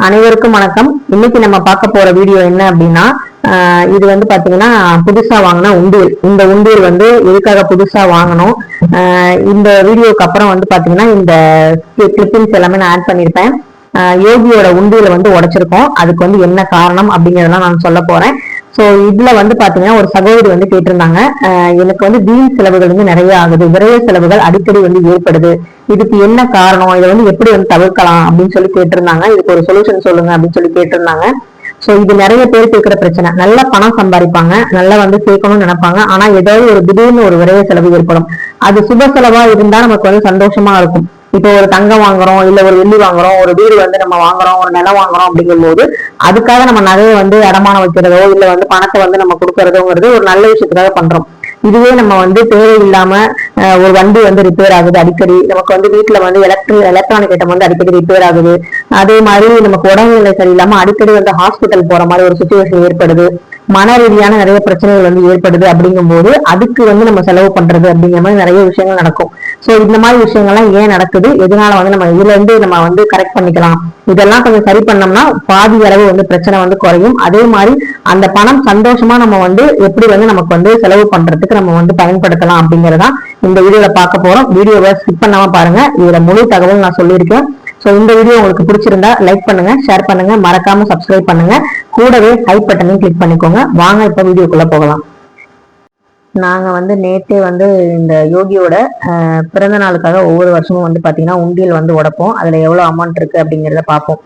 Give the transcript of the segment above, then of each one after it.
அனைவருக்கும் வணக்கம். இன்னைக்கு நம்ம பார்க்க போற வீடியோ என்ன அப்படின்னா, இது வந்து பாத்தீங்கன்னா புதுசா வாங்கின உண்டியல். இந்த உண்டியல் வந்து எதுக்காக புதுசா வாங்கணும், இந்த வீடியோக்கு அப்புறம் வந்து பாத்தீங்கன்னா இந்த கிளிப்பிங்ஸ் எல்லாமே நான் ஆட் பண்ணிருப்பேன். யோகியோட உண்டியலை வந்து உடைச்சிருக்கோம். அதுக்கு வந்து என்ன காரணம் அப்படிங்கறதெல்லாம் நான் சொல்ல போறேன். சோ இதுல வந்து பாத்தீங்கன்னா ஒரு சகோதரி வந்து கேட்டிருந்தாங்க, எனக்கு வந்து வீண் செலவுகள் வந்து நிறைய ஆகுது, விரைய செலவுகள் அடிக்கடி வந்து ஏற்படுது, இதுக்கு என்ன காரணம், இதை வந்து எப்படி வந்து தவிர்க்கலாம் அப்படின்னு சொல்லி கேட்டிருந்தாங்க. இதுக்கு ஒரு சொல்யூஷன் சொல்லுங்க அப்படின்னு சொல்லி கேட்டிருந்தாங்க. சோ இது நிறைய பேருக்கு இருக்கிற பிரச்சனை. நல்ல பணம் சம்பாதிப்பாங்க, நல்லா வந்து சேர்க்கணும்னு நினைப்பாங்க, ஆனா ஏதாவது ஒரு திடீர்னு ஒரு விரைய செலவு ஏற்படும். அது சுப செலவா இருந்தா நமக்கு வந்து சந்தோஷமா இருக்கும். இப்போ ஒரு தங்கம் வாங்குறோம், இல்ல ஒரு வெள்ளி வாங்குறோம், ஒரு வீடு வந்து நம்ம வாங்குறோம், ஒரு நிலம் வாங்குறோம் அப்படிங்கும் போது அதுக்காக நம்ம நகையை வந்து அடமானம் வைக்கிறதோ இல்ல வந்து பணத்தை வந்து நம்ம கொடுக்கறதோங்கிறது ஒரு நல்ல விஷயத்துக்காக பண்றோம். இதுவே நம்ம வந்து தேவையில்லாம ஒரு வண்டி வந்து ரிப்பேர் ஆகுது அடிக்கடி, நமக்கு வந்து வீட்டுல வந்து எலக்ட்ரானிக் ஐட்டம் வந்து அடிக்கடி ரிப்பேர் ஆகுது, அதே மாதிரி நமக்கு உடல்நிலை சரியில்லாம அடிக்கடி வந்து ஹாஸ்பிட்டல் போற மாதிரி ஒரு சுச்சுவேஷன் ஏற்படுது, மன ரீதியான நிறைய பிரச்சனைகள் வந்து ஏற்படுது. அப்படிங்கும் போது அதுக்கு வந்து நம்ம செலவு பண்றது அப்படிங்கிற மாதிரி நிறைய விஷயங்கள் நடக்கும். சோ இந்த மாதிரி விஷயங்கள்லாம் ஏன் நடக்குது, எதனால வந்து நம்ம இதுல இருந்து நம்ம வந்து கரெக்ட் பண்ணிக்கலாம், இதெல்லாம் கொஞ்சம் சரி பண்ணோம்னா பாதி அளவு வந்து பிரச்சனை வந்து குறையும். அதே மாதிரி அந்த பணம் சந்தோஷமா நம்ம வந்து எப்படி வந்து நமக்கு வந்து செலவு பண்றதுக்கு நம்ம வந்து பயன்படுத்தலாம் அப்படிங்கறதான் இந்த வீடியோல பார்க்க போறோம். வீடியோவை ஸ்கிப் பண்ணாம பாருங்க, இதுல முழு தகவல் நான் சொல்லியிருக்கேன். சோ இந்த வீடியோ உங்களுக்கு பிடிச்சிருந்தா லைக் பண்ணுங்க, ஷேர் பண்ணுங்க, மறக்காம சப்ஸ்கிரைப் பண்ணுங்க, கூடவே ஹைப் பட்டனையும் கிளிக் பண்ணிக்கோங்க. வாங்க இப்ப வீடியோக்குள்ள போகலாம். நாங்க வந்து நேற்றே வந்து இந்த யோகியோட பிறந்த நாளுக்காக ஒவ்வொரு வருஷமும் வந்து பாத்தீங்கன்னா உண்டியல் வந்து உடைப்போம். அதுல எவ்வளவு அமௌண்ட் இருக்கு அப்படிங்கிறத பார்ப்போம்.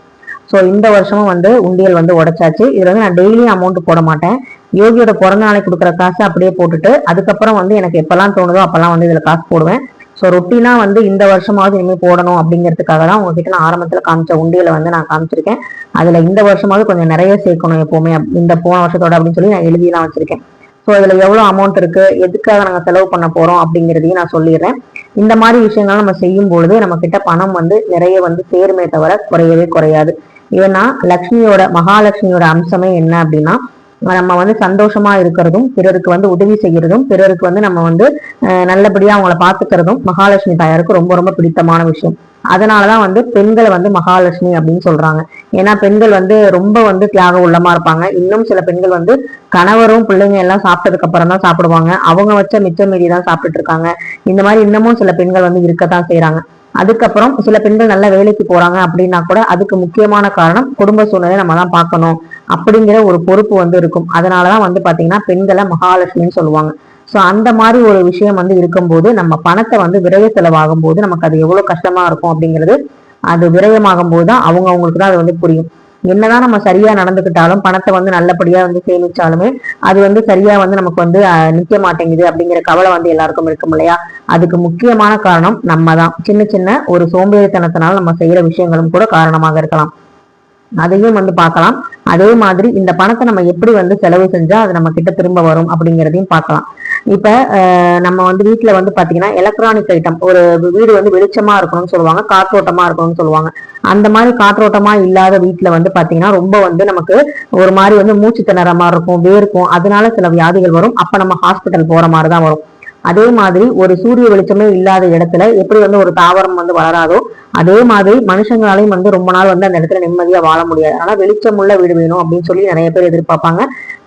ஸோ இந்த வருஷமும் வந்து உண்டியல் வந்து உடைச்சாச்சு. இதுல வந்து நான் டெய்லியும் அமௌண்ட் போட மாட்டேன். யோகியோட பிறந்த நாளைக்கு கொடுக்குற காசு அப்படியே போட்டுட்டு அதுக்கப்புறம் வந்து எனக்கு எப்பெல்லாம் தோணுதோ அப்பெல்லாம் வந்து இதுல காசு போடுவேன். ஸோ ரொட்டீனா வந்து இந்த வருஷமாவது இனிமேல் போடணும் அப்படிங்கிறதுக்காக தான் உங்ககிட்ட நான் ஆரம்பத்துல காமிச்ச உண்டியலை வந்து நான் காமிச்சிருக்கேன். அதுல இந்த வருஷமாவது கொஞ்சம் நிறைய சேர்க்கணும் எப்பவுமே, இந்த போன வருஷத்தோட அப்படின்னு சொல்லி நான் எழுதியெல்லாம் வச்சிருக்கேன். ஸோ இதுல எவ்வளவு அமௌண்ட் இருக்கு, எதுக்காக நாங்க செலவு பண்ண போறோம் அப்படிங்கிறதையும் நான் சொல்லிடுறேன். இந்த மாதிரி விஷயங்கள் நம்ம செய்யும் பொழுது நம்ம கிட்ட பணம் வந்து நிறைய வந்து சேருமே தவிர குறையவே குறையாது. ஏன்னா லக்ஷ்மியோட மகாலட்சுமியோட அம்சமே என்ன அப்படின்னா, நம்ம வந்து சந்தோஷமா இருக்கிறதும், பிறருக்கு வந்து உதவி செய்யறதும், பிறருக்கு வந்து நம்ம வந்து நல்லபடியா அவங்கள பாத்துக்கிறதும் மகாலட்சுமி தாயாருக்கு ரொம்ப ரொம்ப பிடித்தமான விஷயம். அதனாலதான் வந்து பெண்களை வந்து மகாலட்சுமி அப்படின்னு சொல்றாங்க. ஏன்னா பெண்கள் வந்து ரொம்ப வந்து தியாக உள்ளமா இருப்பாங்க. இன்னும் சில பெண்கள் வந்து கணவரும் பிள்ளைங்க எல்லாம் சாப்பிட்டதுக்கு அப்புறம் தான் சாப்பிடுவாங்க, அவங்க வச்ச மிச்சம் மீதி தான் சாப்பிட்டுட்டு இருக்காங்க. இந்த மாதிரி இன்னமும் சில பெண்கள் வந்து இருக்கத்தான் செய்யறாங்க. அதுக்கப்புறம் சில பெண்கள் நல்ல வேலைக்கு போறாங்க அப்படின்னா கூட அதுக்கு முக்கியமான காரணம் குடும்ப சூழ்நிலை நம்ம தான் பார்க்கணும் அப்படிங்கிற ஒரு பொறுப்பு வந்து இருக்கும். அதனாலதான் வந்து பாத்தீங்கன்னா பெண்களை மகாலட்சுமின்னு சொல்லுவாங்க. சோ அந்த மாதிரி ஒரு விஷயம் வந்து இருக்கும்போது நம்ம பணத்தை வந்து விரைய செலவாகும் போது நமக்கு அது எவ்வளவு கஷ்டமா இருக்கும் அப்படிங்கிறது, அது விரயமாகும் போதுதான் அவங்களுக்கு தான் அது வந்து புரியும். என்னதான் நம்ம சரியா நடந்துகிட்டாலும் பணத்தை வந்து நல்லபடியா வந்து சேமிச்சாலுமே அது வந்து சரியா வந்து நமக்கு வந்து நிக்க மாட்டேங்குது அப்படிங்கிற கவலை வந்து எல்லாருக்கும் இருக்கும் இல்லையா. அதுக்கு முக்கியமான காரணம் நம்ம தான். சின்ன சின்ன ஒரு சோம்பேறித்தனத்தினால நம்ம செய்யற விஷயங்களும் கூட காரணமாக இருக்கலாம். அதையும் வந்து பார்க்கலாம். அதே மாதிரி இந்த பணத்தை நம்ம எப்படி வந்து செலவு செஞ்சா அது நம்ம கிட்ட திரும்ப வரும் அப்படிங்கிறதையும் பார்க்கலாம். இப்ப நம்ம வந்து வீட்டுல வந்து பாத்தீங்கன்னா எலக்ட்ரானிக் ஐட்டம், ஒரு வீடு வந்து வெளிச்சமா இருக்கணும்னு சொல்லுவாங்க, காற்றோட்டமா இருக்கணும்னு சொல்லுவாங்க. அந்த மாதிரி காற்றோட்டமா இல்லாத வீட்டுல வந்து பாத்தீங்கன்னா ரொம்ப வந்து நமக்கு ஒரு மாதிரி வந்து மூச்சு திணற மாதிரி இருக்கும், வேர்க்கும், அதனால சில வியாதிகள் வரும். அப்ப நம்ம ஹாஸ்பிட்டல் போற மாதிரிதான் வரும். அதே மாதிரி ஒரு சூரிய வெளிச்சமே இல்லாத இடத்துல எப்படி வந்து ஒரு தாவரம் வந்து வளராதோ அதே மாதிரி மனுஷங்களாலையும் வந்து ரொம்ப நாள் வந்து அந்த இடத்துல நிம்மதியா வாழ முடியாது. ஆனா வெளிச்சமுள்ள வீடு வேணும் அப்படின்னு சொல்லி நிறைய பேர் எதிர்பார்ப்பாங்க.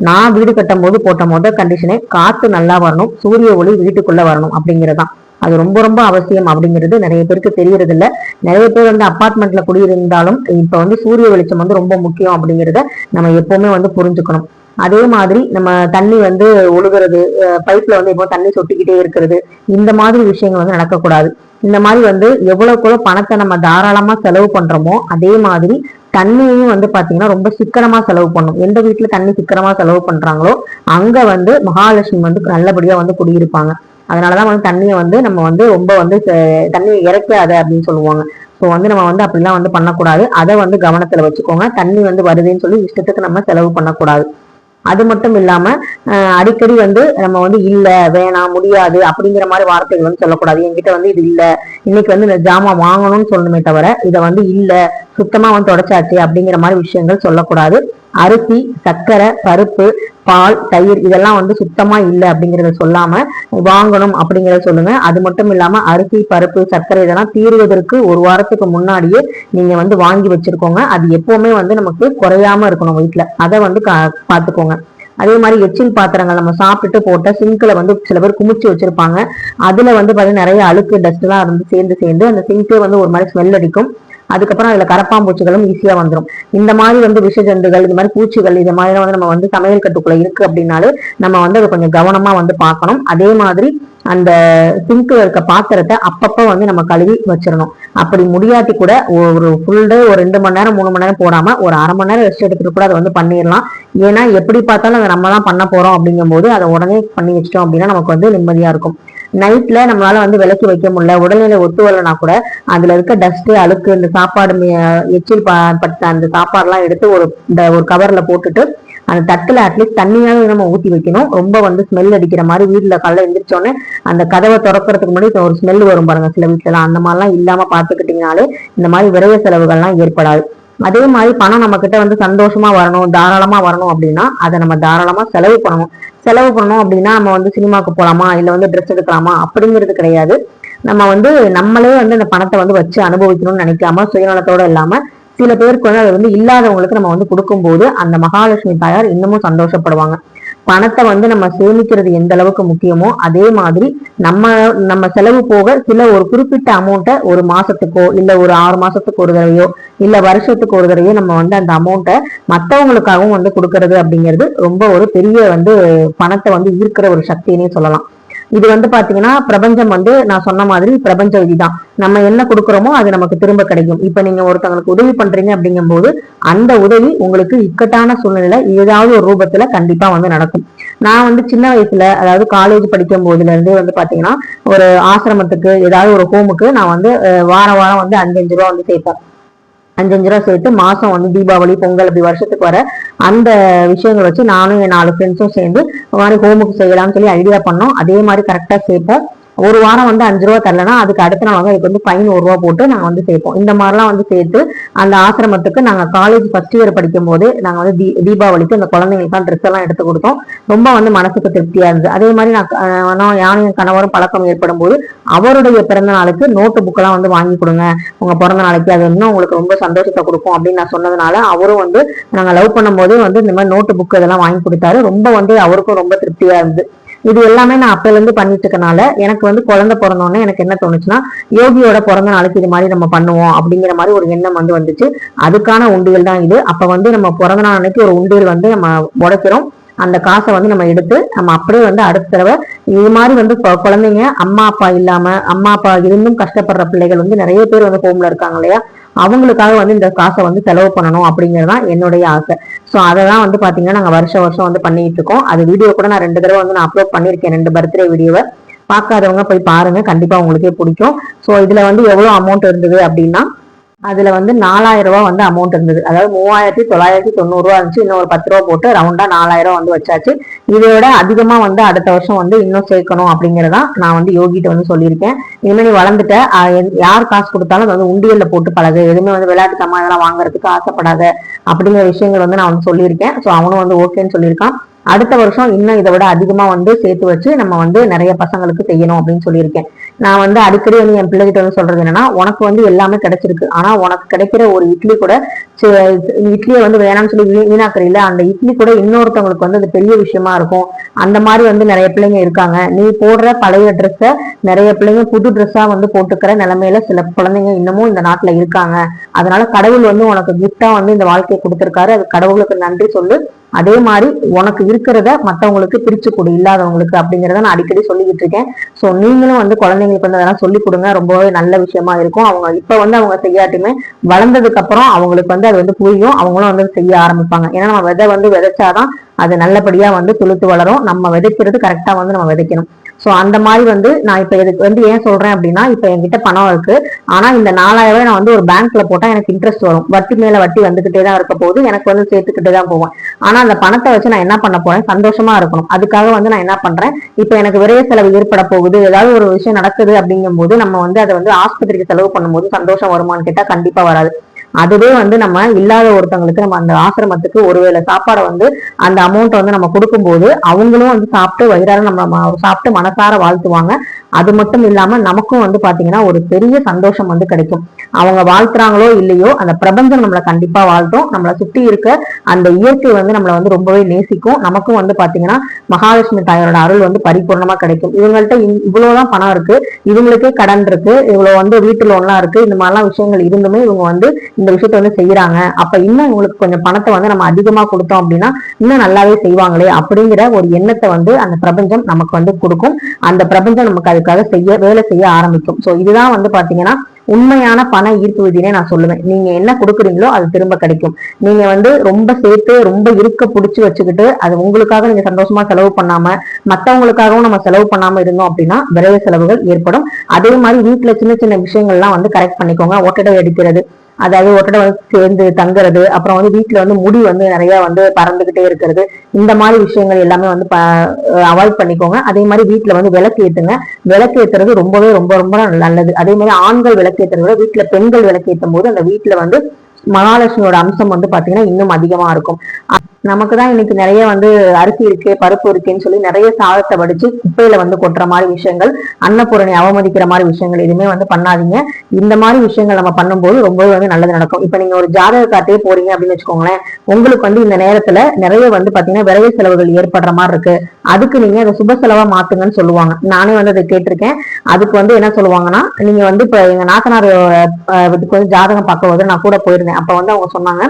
நான் வீடு கட்டும் போது போட்ட முதல் கண்டிஷனே காத்து நல்லா வரணும், சூரிய ஒளி வீட்டுக்குள்ள வரணும் அப்படிங்கறதுதான். அது ரொம்ப ரொம்ப அவசியம் அப்படிங்கிறது நிறைய பேருக்கு தெரியறது இல்ல. நிறைய பேர் வந்து அபார்ட்மெண்ட்ல குடியிருந்தாலும் இப்ப வந்து சூரிய வெளிச்சம் வந்து ரொம்ப முக்கியம் அப்படிங்கிறத நம்ம எப்பவுமே வந்து புரிஞ்சுக்கணும். அதே மாதிரி நம்ம தண்ணி வந்து ஒழுகுறது, பைப்ல வந்து இப்போ தண்ணி சொட்டிக்கிட்டே இருக்கிறது, இந்த மாதிரி விஷயங்கள் வந்து நடக்கக்கூடாது. இந்த மாதிரி வந்து எவ்வளவுக்கு பணத்தை நம்ம தாராளமா செலவு பண்றோமோ அதே மாதிரி தண்ணியையும் வந்து பாத்தீங்கன்னா ரொம்ப சிக்கனமா செலவு பண்ணும். எந்த வீட்டுல தண்ணி சிக்கனமா செலவு பண்றாங்களோ அங்க வந்து மகாலட்சுமி வந்து நல்லபடியா வந்து குடியிருப்பாங்க. அதனாலதான் வந்து தண்ணியை வந்து நம்ம வந்து ரொம்ப வந்து தண்ணியை இறைக்காத அப்படின்னு சொல்லுவாங்க. ஸோ வந்து நம்ம வந்து அப்படிலாம் வந்து பண்ணக்கூடாது. அதை வந்து கவனத்துல வச்சுக்கோங்க. தண்ணி வந்து வருதுன்னு சொல்லி இஷ்டத்துக்கு நம்ம செலவு பண்ணக்கூடாது. அது மட்டும் இல்லாம அடிக்கடி வந்து நம்ம வந்து இல்ல வேணாம் முடியாது அப்படிங்கிற மாதிரி வார்த்தைகள் வந்து சொல்லக்கூடாது. என்கிட்ட வந்து இது இல்ல, இன்னைக்கு வந்து இந்த ஜாமான் வாங்கணும்னு சொல்லணுமே தவிர இதை வந்து இல்ல சுத்தமா வந்து தொடச்சாச்சு அப்படிங்கிற மாதிரி விஷயங்கள் சொல்லக்கூடாது. அரிசி, சர்க்கரை, பருப்பு, பால், தயிர் இதெல்லாம் வந்து சுத்தமா இல்லை அப்படிங்கறத சொல்லாம வாங்கணும் அப்படிங்கறத சொல்லுங்க. அது மட்டும் இல்லாம அரிசி, பருப்பு, சர்க்கரை இதெல்லாம் தீர்வதற்கு ஒரு வாரத்துக்கு முன்னாடியே நீங்க வந்து வாங்கி வச்சிருக்கோங்க. அது எப்பவுமே வந்து நமக்கு குறையாம இருக்கணும் வீட்டுல, அதை வந்து பாத்துக்கோங்க. அதே மாதிரி எச்சில் பாத்திரங்கள் நம்ம சாப்பிட்டுட்டு போட்ட சிங்க்ல வந்து சில பேர் குமிச்சு வச்சிருப்பாங்க. அதுல வந்து பாத்தீங்கன்னா நிறைய அழுக்கு டஸ்ட் எல்லாம் இருந்து சேர்ந்து அந்த சிங்கே வந்து ஒரு மாதிரி ஸ்மெல் அடிக்கும். அதுக்கப்புறம் அதுல கரப்பாம்பூச்சிகளும் ஈஸியா வந்துடும். இந்த மாதிரி வந்து விஷ ஜந்துகள், இது மாதிரி பூச்சிகள், இது மாதிரி வந்து நம்ம வந்து சமையல் கட்டுக்குள்ள இருக்கு அப்படின்னாலே நம்ம வந்து அதை கொஞ்சம் கவனமா வந்து பார்க்கணும். அதே மாதிரி அந்த சிங்க்ல இருக்க பாத்திரத்தை அப்பப்ப வந்து நம்ம கழுவி வச்சிடணும். அப்படி முடியாட்டி கூட ஒரு ஃபுல் டே ஒரு 2 மணி நேரம் 3 மணி நேரம் போடாம ஒரு அரை மணி நேரம் ரெஸ்ட் எடுத்துட்டு கூட அதை வந்து பண்ணிடலாம். ஏன்னா எப்படி பார்த்தாலும் அதை நம்ம தான் பண்ண போறோம் அப்படிங்கும் போது அதை உடனே பண்ணி வச்சிட்டோம் அப்படின்னா நமக்கு வந்து நிம்மதியா இருக்கும். நைட்ல நம்மளால வந்து விலக்கி வைக்க முடியல, உடல்நிலை ஒத்து வரலனா கூட அதுல இருக்க டஸ்ட், அழுக்கு, இந்த சாப்பாடு எச்சில் பட்ட அந்த சாப்பாடுலாம் எடுத்து ஒரு கவர்ல போட்டுட்டு அந்த தட்டுல அட்லீஸ்ட் தண்ணியாவது நம்ம ஊத்தி வைக்கணும். ரொம்ப வந்து ஸ்மெல் அடிக்கிற மாதிரி வீட்டுல காலைல எந்திரிச்சோன்னே அந்த கதவை திறக்கிறதுக்கு முன்னாடி ஒரு ஸ்மெல் வரும் பாருங்க சில வீட்டுல எல்லாம், அந்த மாதிரிலாம் இல்லாம பாத்துக்கிட்டீங்கனாலே இந்த மாதிரி விரைய செலவுகள்லாம் ஏற்படாது. அதே மாதிரி பணம் நம்ம கிட்ட வந்து சந்தோஷமா வரணும், தாராளமா வரணும் அப்படின்னா அதை நம்ம தாராளமா செலவு பண்ணணும். செலவு பண்ணணும் அப்படின்னா நம்ம வந்து சினிமாக்கு போலாமா, இல்ல வந்து ட்ரெஸ் எடுக்கலாமா அப்படிங்கிறது கிடையாது. நம்ம வந்து நம்மளே வந்து அந்த பணத்தை வந்து வச்சு அனுபவிக்கணும்னு நினைக்காம சுயநலத்தோட இல்லாம சில பேருக்கு வந்து அதை வந்து இல்லாதவங்களுக்கு நம்ம வந்து கொடுக்கும்போது அந்த மகாலட்சுமி தாயார் இன்னமும் சந்தோஷப்படுவாங்க. பணத்தை வந்து நம்ம சேமிக்கிறது எந்த அளவுக்கு முக்கியமோ அதே மாதிரி நம்ம செலவு போக சில ஒரு குறிப்பிட்ட அமௌண்ட்டை ஒரு மாசத்துக்கோ இல்ல ஒரு 6 மாசத்துக்கு ஒரு தடவையோ இல்ல வருஷத்துக்கு ஒரு தடவையோ நம்ம வந்து அந்த அமௌண்ட்டை மற்றவங்களுக்காகவும் வந்து கொடுக்கறது அப்படிங்கிறது ரொம்ப ஒரு பெரிய வந்து பணத்தை வந்து ஈர்க்கிற ஒரு சக்தினே சொல்லலாம். இது வந்து பாத்தீங்கன்னா பிரபஞ்சம் வந்து நான் சொன்ன மாதிரி பிரபஞ்ச விதிதான். நம்ம என்ன கொடுக்குறோமோ அது நமக்கு திரும்ப கிடைக்கும். இப்ப நீங்க ஒருத்தவங்களுக்கு உதவி பண்றீங்க அப்படிங்கும் போது அந்த உதவி உங்களுக்கு இக்கட்டான சூழ்நிலை ஏதாவது ஒரு ரூபத்துல கண்டிப்பா வந்து நடக்கும். நான் வந்து சின்ன வயசுல, அதாவது காலேஜ் படிக்கும் போதுல இருந்து வந்து பாத்தீங்கன்னா ஒரு ஆசிரமத்துக்கு ஏதாவது ஒரு ஹோமுக்கு நான் வந்து வாரம் வாரம் வந்து 5-5 ரூபா வந்து சேர்ப்பேன். 5-5 ரூபா சேர்த்து மாசம் வந்து தீபாவளி, பொங்கல் அப்படி வருஷத்துக்கு வர அந்த விஷயங்கள் வச்சு நானும் என் 4 ஃப்ரெண்ட்ஸும் சேர்ந்து மாதிரி ஹோமுக்கு செய்யலாம்னு சொல்லி ஐடியா பண்ணோம். அதே மாதிரி கரெக்டா சேர்ப்போம். ஒரு வாரம் வந்து 5 ரூபா தரலன்னா அதுக்கு அடுத்த நாள் வந்து அதுக்கு வந்து ஃபைன் 1 ரூபா போட்டு நாங்க வந்து சேர்ப்போம். இந்த மாதிரிலாம் வந்து சேர்த்து அந்த ஆசிரமத்துக்கு நாங்க காலேஜ் ஃபர்ஸ்ட் இயர் படிக்கும் போது நாங்க வந்து தீபாவளிக்கு அந்த குழந்தைங்களுக்கு ட்ரெஸ் எல்லாம் எடுத்து கொடுத்தோம். ரொம்ப வந்து மனசுக்கு திருப்தியா இருந்தது. அதே மாதிரி நான் யானையும் கணவரும் பழக்கம் ஏற்படும் போது அவருடைய பிறந்த நாளுக்கு நோட்டு புக்கெல்லாம் வந்து வாங்கி கொடுங்க, உங்க பிறந்த நாளைக்கு அது இன்னும் உங்களுக்கு ரொம்ப சந்தோஷத்தை கொடுக்கும் அப்படின்னு நான் சொன்னதுனால அவரும் வந்து நாங்க லவ் பண்ணும் போதே வந்து இந்த மாதிரி நோட்டு புக் இதெல்லாம் வாங்கி கொடுத்தாரு. ரொம்ப வந்து அவருக்கும் ரொம்ப திருப்தியா இருந்தது. இது எல்லாமே நான் அப்பல இருந்து பண்ணிட்டு இருக்கனால எனக்கு வந்து குழந்தை பிறந்தோடனே எனக்கு என்ன தோணுச்சுன்னா யோகியோட பிறந்த நாளைக்கு இது மாதிரி நம்ம பண்ணுவோம் அப்படிங்கிற மாதிரி ஒரு எண்ணம் வந்து வந்துச்சு. அதுக்கான உண்டியல் தான் இது. அப்ப வந்து நம்ம பிறந்த நாள் அன்னைக்கு ஒரு உண்டியல் வந்து நம்ம உடைக்கிறோம். அந்த காசை வந்து நம்ம எடுத்து நம்ம அப்படியே வந்து அடுத்த தடவை இது மாதிரி வந்து குழந்தைங்க அம்மா அப்பா இல்லாம அம்மா அப்பா இருந்தும் கஷ்டப்படுற பிள்ளைகள் வந்து நிறைய பேர் வந்து ஹோம்ல இருக்காங்க இல்லையா, அவங்களுக்காக வந்து இந்த காசை வந்து செலவு பண்ணணும் அப்படிங்கறதுதான் என்னுடைய ஆசை. ஸோ அதெல்லாம் வந்து பாத்தீங்கன்னா நாங்க வருஷம் வந்து பண்ணிட்டு இருக்கோம். அது வீடியோ கூட நான் 2 தடவை வந்து நான் அப்லோட் பண்ணிருக்கேன், 2 பர்த்டே வீடியோவை. பார்க்காதவங்க போய் பாருங்க, கண்டிப்பா உங்களுக்கே பிடிக்கும். ஸோ இதுல வந்து எவ்வளவு அமௌண்ட் இருந்தது அப்படின்னா அதுல வந்து 4000 ரூபாய் வந்து அமௌண்ட் இருந்தது. அதாவது 3990 ரூபா இருந்துச்சு. இன்னும் ஒரு 10 ரூபா போட்டு ரவுண்டா 4000 வந்து வச்சாச்சு. இதோட அதிகமா வந்து அடுத்த வருஷம் வந்து இன்னும் சேர்க்கணும் அப்படிங்கறதா நான் வந்து யோகிட்ட வந்து சொல்லியிருக்கேன். இனிமே நீ வளர்ந்துட்ட, யார் காசு கொடுத்தாலும் அது வந்து உண்டியல்ல போட்டு பழகு, எதுவுமே வந்து விளையாட்டு சாமான் இதெல்லாம் வாங்குறதுக்கு ஆசைப்படாத அப்படிங்கிற விஷயங்கள் வந்து நான் வந்து சொல்லியிருக்கேன். ஸோ அவனும் வந்து ஓகேன்னு சொல்லியிருக்கான். அடுத்த வருஷம் இன்னும் இதை விட அதிகமா வந்து சேர்த்து வச்சு நம்ம வந்து நிறைய பசங்களுக்கு செய்யணும் அப்படின்னு சொல்லியிருக்கேன். நான் வந்து அடிக்கடி வந்து என் பிள்ளைகிட்ட வந்து சொல்றது என்னன்னா, உனக்கு வந்து எல்லாமே கிடைச்சிருக்கு, ஆனா உனக்கு கிடைக்கிற ஒரு இட்லி கூட இட்லியை வந்து வேணாம்னு சொல்லி வீணாக்குறீல்ல, அந்த இட்லி கூட இன்னொருத்தவங்களுக்கு வந்து அது பெரிய விஷயமா இருக்கும். அந்த மாதிரி வந்து நிறைய பிள்ளைங்க இருக்காங்க. நீ போடுற பழைய ட்ரெஸ்ஸை நிறைய பிள்ளைங்க புது ட்ரெஸ்ஸா வந்து போட்டுக்கிற நிலைமையில சில குழந்தைங்க இன்னமும் இந்த நாட்டுல இருக்காங்க. அதனால கடவுள் வந்து உனக்கு கிஃப்டா வந்து இந்த வாழ்க்கையை கொடுத்திருக்காரு, அது கடவுளுக்கு நன்றி சொல்லு. அதே மாதிரி உனக்கு இருக்கிறத மற்றவங்களுக்கு பிரிச்சு கொடு, இல்லாதவங்களுக்கு அப்படிங்கிறத நான் அடிக்கடி சொல்லிக்கிட்டு இருக்கேன். ஸோ நீங்களும் வந்து குழந்தைங்களுக்கு வந்து அதெல்லாம் சொல்லி கொடுங்க, ரொம்பவே நல்ல விஷயமா இருக்கும். அவங்க இப்ப வந்து அவங்க செய்யாட்டுமே வளர்ந்ததுக்கு அப்புறம் அவங்களுக்கு வந்து அது வந்து புரியும், அவங்களும் வந்து செய்ய ஆரம்பிப்பாங்க. ஏன்னா நம்ம விதை வந்து விதைச்சாதான் அது நல்லபடியா வந்து துளுத்து வளரும். நம்ம விதைக்கிறது கரெக்டா வந்து நம்ம விதைக்கணும். சோ அந்த மாதிரி வந்து நான் இப்ப இதுக்கு வந்து ஏன் சொல்றேன் அப்படின்னா, இப்ப என்கிட்ட பணம் இருக்கு, ஆனா இந்த 4000 நான் வந்து ஒரு பேங்க்ல போட்டா எனக்கு இன்ட்ரெஸ்ட் வரும், வட்டி மேல வட்டி வந்துகிட்டே தான் இருக்க போது, எனக்கு வந்து சேர்த்துக்கிட்டே தான் போவேன். ஆனா அந்த பணத்தை வச்சு நான் என்ன பண்ண போறேன், சந்தோஷமா இருக்கணும். அதுக்காக வந்து நான் என்ன பண்றேன், இப்ப எனக்கு விரைய செலவு ஏற்பட போகுது, ஏதாவது ஒரு விஷயம் நடக்குது அப்படிங்கும் போது நம்ம வந்து அதை வந்து ஆஸ்பத்திரிக்கு செலவு பண்ணும்போது சந்தோஷம் வருமானு கேட்டா கண்டிப்பா வராது. அதுவே வந்து நம்ம இல்லாத ஒருத்தவங்களுக்கு நம்ம அந்த ஆசிரமத்துக்கு ஒருவேளை சாப்பாடை வந்து அந்த அமௌண்ட் வந்து நம்ம கொடுக்கும்போது அவங்களும் வந்து சாப்பிட்டு வயிறார நம்ம சாப்பிட்டு மனசார வாழ்த்துவாங்க. அது மட்டும் இல்லாம நமக்கும் வந்து பாத்தீங்கன்னா ஒரு பெரிய சந்தோஷம் வந்து கிடைக்கும். அவங்க வாழ்த்துறாங்களோ இல்லையோ அந்த பிரபஞ்சம் நம்மளை கண்டிப்பா வாழ்த்தும். நம்மளை சுத்தி இருக்க அந்த இயற்கை வந்து நம்மளை வந்து ரொம்பவே நேசிக்கும். நமக்கும் வந்து பாத்தீங்கன்னா மகாலட்சுமி தாயோட அருள் வந்து பரிபூர்ணமா கிடைக்கும். இவங்கள்ட்ட இவ்வளவுதான் பணம் இருக்கு, இவங்களுக்கே கடன் இருக்கு, இவ்வளவு வந்து வீட்டு லோன்லாம் இருக்கு, இந்த மாதிரிலாம் விஷயங்கள் இருந்துமே இவங்க வந்து இந்த விஷயத்த வந்து செய்யறாங்க. அப்ப இன்னும் இவங்களுக்கு கொஞ்சம் பணத்தை வந்து நம்ம அதிகமா கொடுத்தோம் அப்படின்னா இன்னும் நல்லாவே செய்வாங்களே அப்படிங்கிற ஒரு எண்ணத்தை வந்து அந்த பிரபஞ்சம் நமக்கு வந்து கொடுக்கும். அந்த பிரபஞ்சம் நமக்கு அதுக்காக வேலை செய்ய ஆரம்பிக்கும். சோ இதுதான் வந்து பாத்தீங்கன்னா உண்மையான பண ஈர்ப்பு விதினே நான் சொல்லுவேன். நீங்க என்ன கொடுக்குறீங்களோ அது திரும்ப கிடைக்கும். நீங்க வந்து ரொம்ப சேர்த்து ரொம்ப இருக்க புடிச்சு வச்சுக்கிட்டு அது உங்களுக்காக நீங்க சந்தோஷமா செலவு பண்ணாம மத்தவங்களுக்காகவும் நம்ம செலவு பண்ணாம இருந்தோம் அப்படின்னா விரைவு செலவுகள் ஏற்படும். அதே மாதிரி வீட்டுல சின்ன சின்ன விஷயங்கள்லாம் வந்து கரெக்ட் பண்ணிக்கோங்க. ஒட்டடை அடிக்கிறது, அதாவது ஒட்டடை வந்து சேர்ந்து தங்குறது, அப்புறம் வந்து வீட்டுல வந்து முடி வந்து நிறைய வந்து பறந்துகிட்டே இருக்கிறது, இந்த மாதிரி விஷயங்கள் எல்லாமே வந்து அவாய்ட் பண்ணிக்கோங்க. அதே மாதிரி வீட்டுல வந்து விளக்கு ஏத்துங்க. விளக்கு ஏத்துறது ரொம்பவே ரொம்ப ரொம்ப நல்லது. அதே மாதிரி ஆண்கள் விளக்கு ஏற்றுறத விட வீட்டுல பெண்கள் விளக்கு ஏற்றும் போது அந்த வீட்டுல வந்து மகாலட்சுமியோட அம்சம் வந்து பாத்தீங்கன்னா இன்னும் அதிகமா இருக்கும். நமக்குதான் இன்னைக்கு நிறைய வந்து அரிசி இருக்கு பருப்பு இருக்குன்னு சொல்லி நிறைய சாதத்தை வடிச்சு குப்பையில வந்து கொட்டுற மாதிரி விஷயங்கள், அன்னபூரணி அவமதிக்கிற மாதிரி விஷயங்கள் எதுவுமே வந்து பண்ணாதீங்க. இந்த மாதிரி விஷயங்கள் நம்ம பண்ணும்போது ரொம்பவே வந்து நல்லது நடக்கும். இப்ப நீங்க ஒரு ஜாதக காட்டே போறீங்க அப்படின்னு வச்சுக்கோங்களேன், உங்களுக்கு வந்து இந்த நேரத்துல நிறைய வந்து பாத்தீங்கன்னா விரைவு செலவுகள் ஏற்படுற மாதிரி இருக்கு. அதுக்கு நீங்க அதை சுப செலவா மாத்துங்கன்னு சொல்லுவாங்க. நானே வந்து அதை கேட்டிருக்கேன். அதுக்கு வந்து என்ன சொல்லுவாங்கன்னா, நீங்க வந்து இப்ப எங்க நாத்தனார் இதுக்கு வந்து ஜாதகம் பார்க்க போது நான் கூட போயிருந்தேன். அப்ப வந்து அவங்க சொன்னாங்க,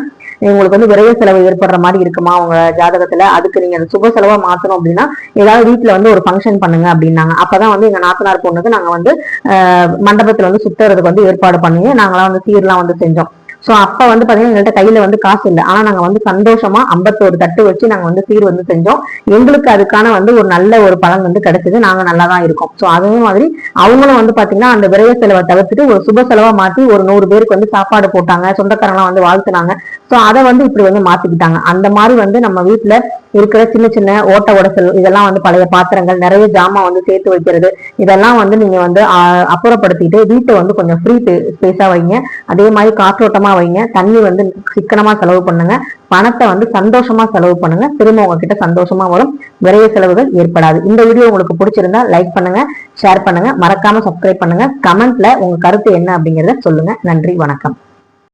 உங்களுக்கு வந்து விரைவு செலவு ஏற்படுற மாதிரி இருக்குமா உங்க ஜாதகத்துல, அதுக்கு நீங்க சுப செலவா மாத்தணும் அப்படின்னா ஏதாவது வீட்டுல வந்து ஒரு ஃபங்க்ஷன் பண்ணுங்க அப்படின்னாங்க. அப்பதான் வந்து எங்க நாத்தனார் பொண்ணுக்கு நாங்க வந்து மண்டபத்துல வந்து சுத்துறதுக்கு வந்து ஏற்பாடு பண்ணி நாங்களாம் வந்து சீர்லாம் வந்து செஞ்சோம். சோ அப்ப வந்து பாத்தீங்கன்னா எங்கள்கிட்ட கையில வந்து காசு இல்லை. ஆனா நாங்க வந்து சந்தோஷமா 51 தட்டு வச்சு நாங்க வந்து சீர் வந்து செஞ்சோம். எங்களுக்கு அதுக்கான வந்து ஒரு நல்ல ஒரு பலன் வந்து கிடைச்சது. நாங்க நல்லா தான் இருக்கோம். சோ அதே மாதிரி அவங்களும் வந்து பாத்தீங்கன்னா அந்த விரைவு செலவை தவிர்த்துட்டு ஒரு சுப செலவா மாத்தி ஒரு 100 பேருக்கு வந்து சாப்பாடு போட்டாங்க, சொந்தக்காரங்களாம் வந்து வாழ்த்துனாங்க. சோ அதை வந்து இப்படி வந்து மாத்திக்கிட்டாங்க. அந்த மாதிரி வந்து நம்ம வீட்டுல இருக்கிற சின்ன சின்ன ஓட்ட உடசல், இதெல்லாம் வந்து பழைய பாத்திரங்கள், நிறைய ஜாமான் வந்து சேர்த்து வைக்கிறது, இதெல்லாம் வந்து நீங்க வந்து அப்புறப்படுத்திட்டு வீட்டை வந்து கொஞ்சம் ஃப்ரீ ஸ்பேஸா வைங்க. அதே மாதிரி காற்றோட்டமா வைங்க. தண்ணி வந்து சிக்கனமா செலவு பண்ணுங்க. பணத்தை வந்து சந்தோஷமா செலவு பண்ணுங்க. திரும்ப உங்ககிட்ட சந்தோஷமா வரும். விரைவு செலவுகள் ஏற்படாது. இந்த வீடியோ உங்களுக்கு பிடிச்சிருந்தா லைக் பண்ணுங்க, ஷேர் பண்ணுங்க, மறக்காம சப்ஸ்கிரைப் பண்ணுங்க. கமெண்ட்ல உங்க கருத்து என்ன அப்படிங்கறத சொல்லுங்க. நன்றி, வணக்கம்.